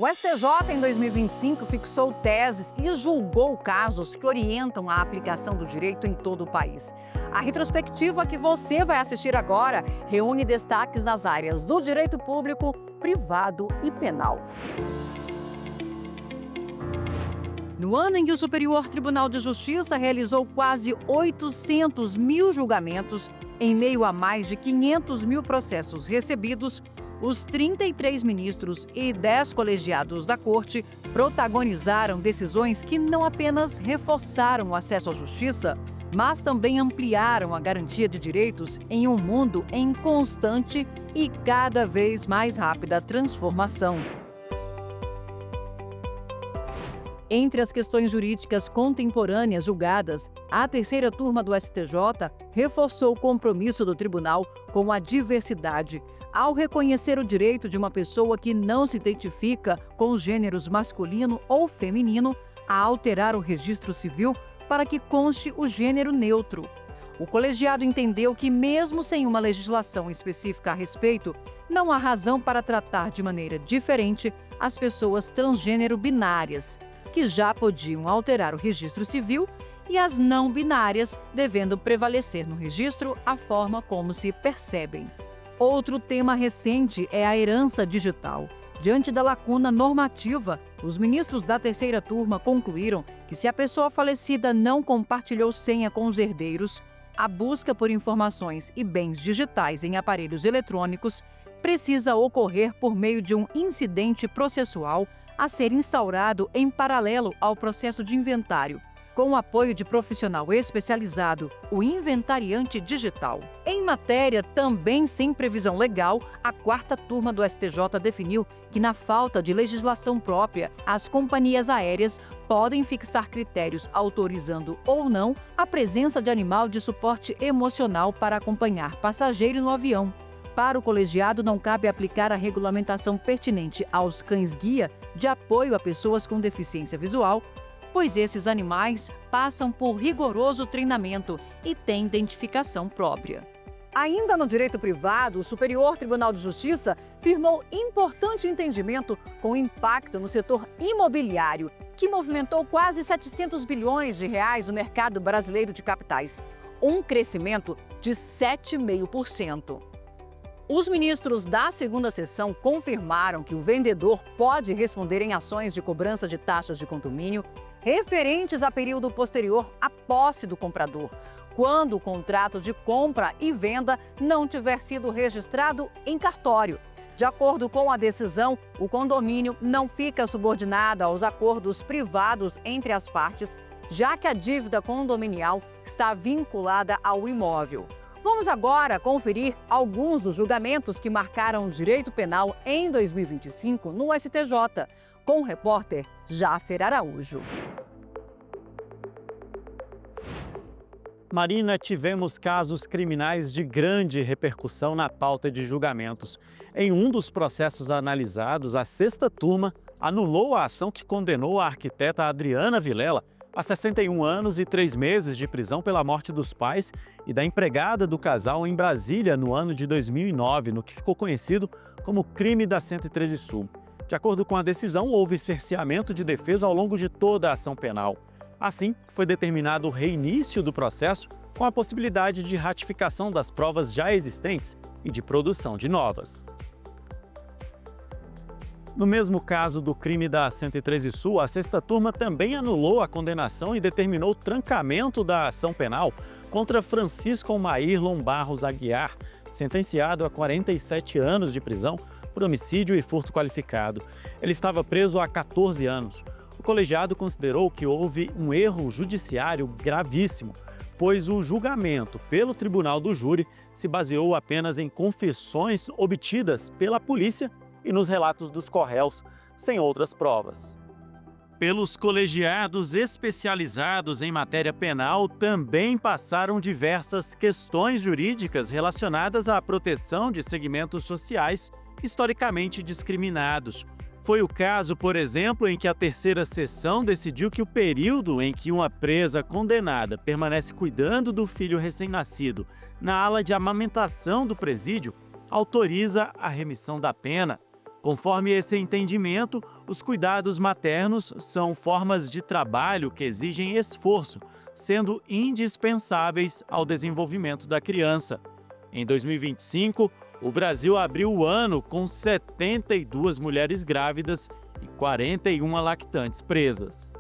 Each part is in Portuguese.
O STJ, em 2025, fixou teses e julgou casos que orientam a aplicação do direito em todo o país. A retrospectiva que você vai assistir agora reúne destaques nas áreas do direito público, privado e penal. No ano em que o Superior Tribunal de Justiça realizou quase 800 mil julgamentos, em meio a mais de 500 mil processos recebidos, os 33 ministros e 10 colegiados da Corte protagonizaram decisões que não apenas reforçaram o acesso à justiça, mas também ampliaram a garantia de direitos em um mundo em constante e cada vez mais rápida transformação. Entre as questões jurídicas contemporâneas julgadas, a terceira turma do STJ reforçou o compromisso do tribunal com a diversidade, ao reconhecer o direito de uma pessoa que não se identifica com os gêneros masculino ou feminino a alterar o registro civil para que conste o gênero neutro. O colegiado entendeu que, mesmo sem uma legislação específica a respeito, não há razão para tratar de maneira diferente as pessoas transgênero binárias, que já podiam alterar o registro civil, e as não binárias, devendo prevalecer no registro a forma como se percebem. Outro tema recente é a herança digital. Diante da lacuna normativa, os ministros da terceira turma concluíram que, se a pessoa falecida não compartilhou senha com os herdeiros, a busca por informações e bens digitais em aparelhos eletrônicos precisa ocorrer por meio de um incidente processual a ser instaurado em paralelo ao processo de inventário, com o apoio de profissional especializado, o inventariante digital. Em matéria também sem previsão legal, a quarta turma do STJ definiu que, na falta de legislação própria, as companhias aéreas podem fixar critérios autorizando ou não a presença de animal de suporte emocional para acompanhar passageiro no avião. Para o colegiado, não cabe aplicar a regulamentação pertinente aos cães-guia de apoio a pessoas com deficiência visual, pois esses animais passam por rigoroso treinamento e têm identificação própria. Ainda no direito privado, o Superior Tribunal de Justiça firmou importante entendimento com impacto no setor imobiliário, que movimentou quase 700 bilhões de reais no mercado brasileiro de capitais, um crescimento de 7,5%. Os ministros da segunda sessão confirmaram que o vendedor pode responder em ações de cobrança de taxas de condomínio referentes a período posterior à posse do comprador, quando o contrato de compra e venda não tiver sido registrado em cartório. De acordo com a decisão, o condomínio não fica subordinado aos acordos privados entre as partes, já que a dívida condominial está vinculada ao imóvel. Vamos agora conferir alguns dos julgamentos que marcaram o direito penal em 2025 no STJ, com o repórter Jáfer Araújo. Marina, tivemos casos criminais de grande repercussão na pauta de julgamentos. Em um dos processos analisados, a sexta turma anulou a ação que condenou a arquiteta Adriana Vilela a 61 anos e 3 meses de prisão pela morte dos pais e da empregada do casal em Brasília no ano de 2009, no que ficou conhecido como crime da 113 Sul. De acordo com a decisão, houve cerceamento de defesa ao longo de toda a ação penal. Assim, foi determinado o reinício do processo com a possibilidade de ratificação das provas já existentes e de produção de novas. No mesmo caso do crime da 113 Sul, a sexta turma também anulou a condenação e determinou o trancamento da ação penal contra Francisco Maírlon Barros Aguiar, sentenciado a 47 anos de prisão por homicídio e furto qualificado. Ele estava preso há 14 anos. O colegiado considerou que houve um erro judiciário gravíssimo, pois o julgamento pelo tribunal do júri se baseou apenas em confissões obtidas pela polícia e nos relatos dos corréus, sem outras provas. Pelos colegiados especializados em matéria penal, também passaram diversas questões jurídicas relacionadas à proteção de segmentos sociais historicamente discriminados. Foi o caso, por exemplo, em que a terceira sessão decidiu que o período em que uma presa condenada permanece cuidando do filho recém-nascido na ala de amamentação do presídio autoriza a remissão da pena. Conforme esse entendimento, os cuidados maternos são formas de trabalho que exigem esforço, sendo indispensáveis ao desenvolvimento da criança. Em 2025, o Brasil abriu o ano com 72 mulheres grávidas e 41 lactantes presas.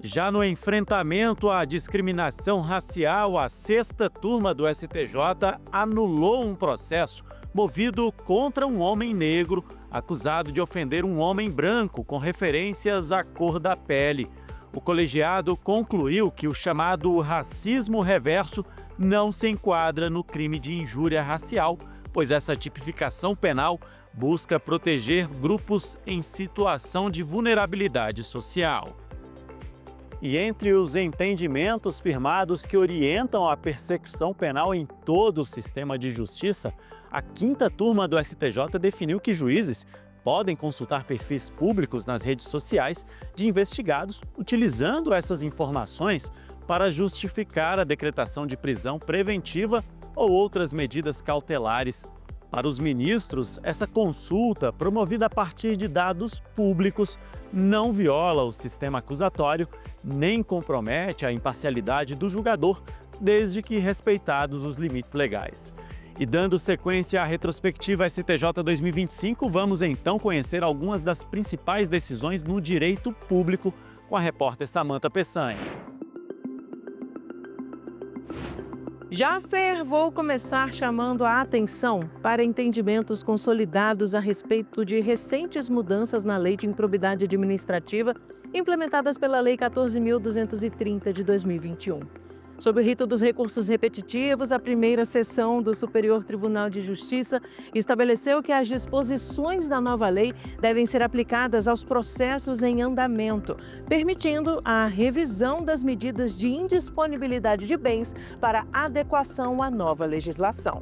Já no enfrentamento à discriminação racial, a sexta turma do STJ anulou um processo movido contra um homem negro acusado de ofender um homem branco com referências à cor da pele. O colegiado concluiu que o chamado racismo reverso não se enquadra no crime de injúria racial, pois essa tipificação penal busca proteger grupos em situação de vulnerabilidade social. E entre os entendimentos firmados que orientam a persecução penal em todo o sistema de justiça, a quinta turma do STJ definiu que juízes podem consultar perfis públicos nas redes sociais de investigados, utilizando essas informações para justificar a decretação de prisão preventiva ou outras medidas cautelares. Para os ministros, essa consulta, promovida a partir de dados públicos, não viola o sistema acusatório nem compromete a imparcialidade do julgador, desde que respeitados os limites legais. E dando sequência à retrospectiva STJ 2025, vamos então conhecer algumas das principais decisões no direito público com a repórter Samantha Peçanha. Jaffer, vou começar chamando a atenção para entendimentos consolidados a respeito de recentes mudanças na Lei de Improbidade Administrativa, implementadas pela Lei 14.230 de 2021. Sob o rito dos recursos repetitivos, a primeira sessão do Superior Tribunal de Justiça estabeleceu que as disposições da nova lei devem ser aplicadas aos processos em andamento, permitindo a revisão das medidas de indisponibilidade de bens para adequação à nova legislação.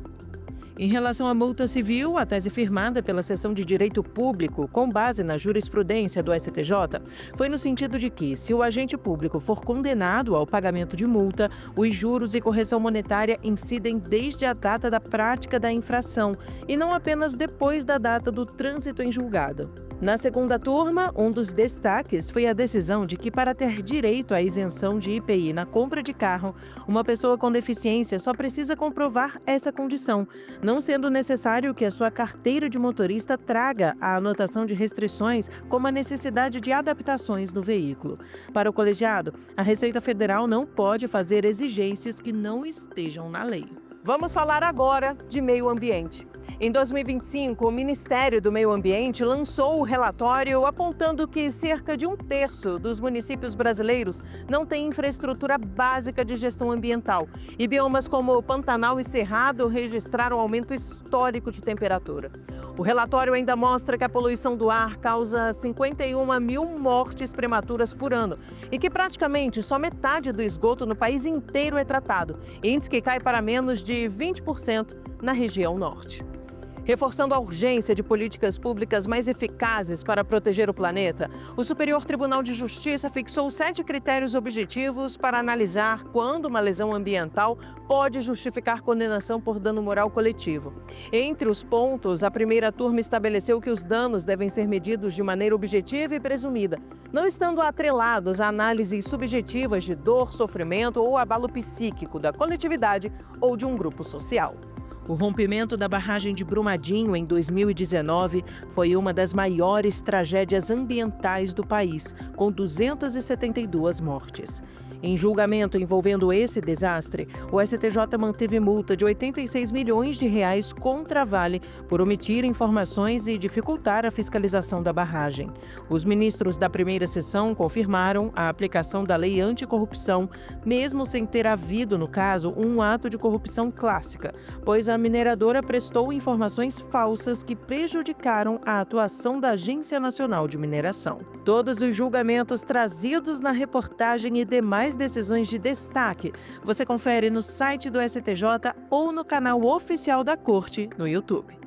Em relação à multa civil, a tese firmada pela Seção de Direito Público, com base na jurisprudência do STJ, foi no sentido de que, se o agente público for condenado ao pagamento de multa, os juros e correção monetária incidem desde a data da prática da infração e não apenas depois da data do trânsito em julgado. Na segunda turma, um dos destaques foi a decisão de que, para ter direito à isenção de IPI na compra de carro, uma pessoa com deficiência só precisa comprovar essa condição, não sendo necessário que a sua carteira de motorista traga a anotação de restrições como a necessidade de adaptações no veículo. Para o colegiado, a Receita Federal não pode fazer exigências que não estejam na lei. Vamos falar agora de meio ambiente. Em 2025, o Ministério do Meio Ambiente lançou o relatório apontando que cerca de 1/3 dos municípios brasileiros não têm infraestrutura básica de gestão ambiental e biomas como Pantanal e Cerrado registraram aumento histórico de temperatura. O relatório ainda mostra que a poluição do ar causa 51 mil mortes prematuras por ano e que praticamente só metade do esgoto no país inteiro é tratado, índice que cai para menos de 20% na região norte. Reforçando a urgência de políticas públicas mais eficazes para proteger o planeta, o Superior Tribunal de Justiça fixou 7 critérios objetivos para analisar quando uma lesão ambiental pode justificar condenação por dano moral coletivo. Entre os pontos, a primeira turma estabeleceu que os danos devem ser medidos de maneira objetiva e presumida, não estando atrelados a análises subjetivas de dor, sofrimento ou abalo psíquico da coletividade ou de um grupo social. O rompimento da barragem de Brumadinho em 2019 foi uma das maiores tragédias ambientais do país, com 272 mortes. Em julgamento envolvendo esse desastre, o STJ manteve multa de R$86 milhões contra a Vale por omitir informações e dificultar a fiscalização da barragem. Os ministros da primeira sessão confirmaram a aplicação da lei anticorrupção, mesmo sem ter havido, no caso, um ato de corrupção clássica, pois a mineradora prestou informações falsas que prejudicaram a atuação da Agência Nacional de Mineração. Todos os julgamentos trazidos na reportagem e demais decisões de destaque você confere no site do STJ ou no canal oficial da Corte no YouTube.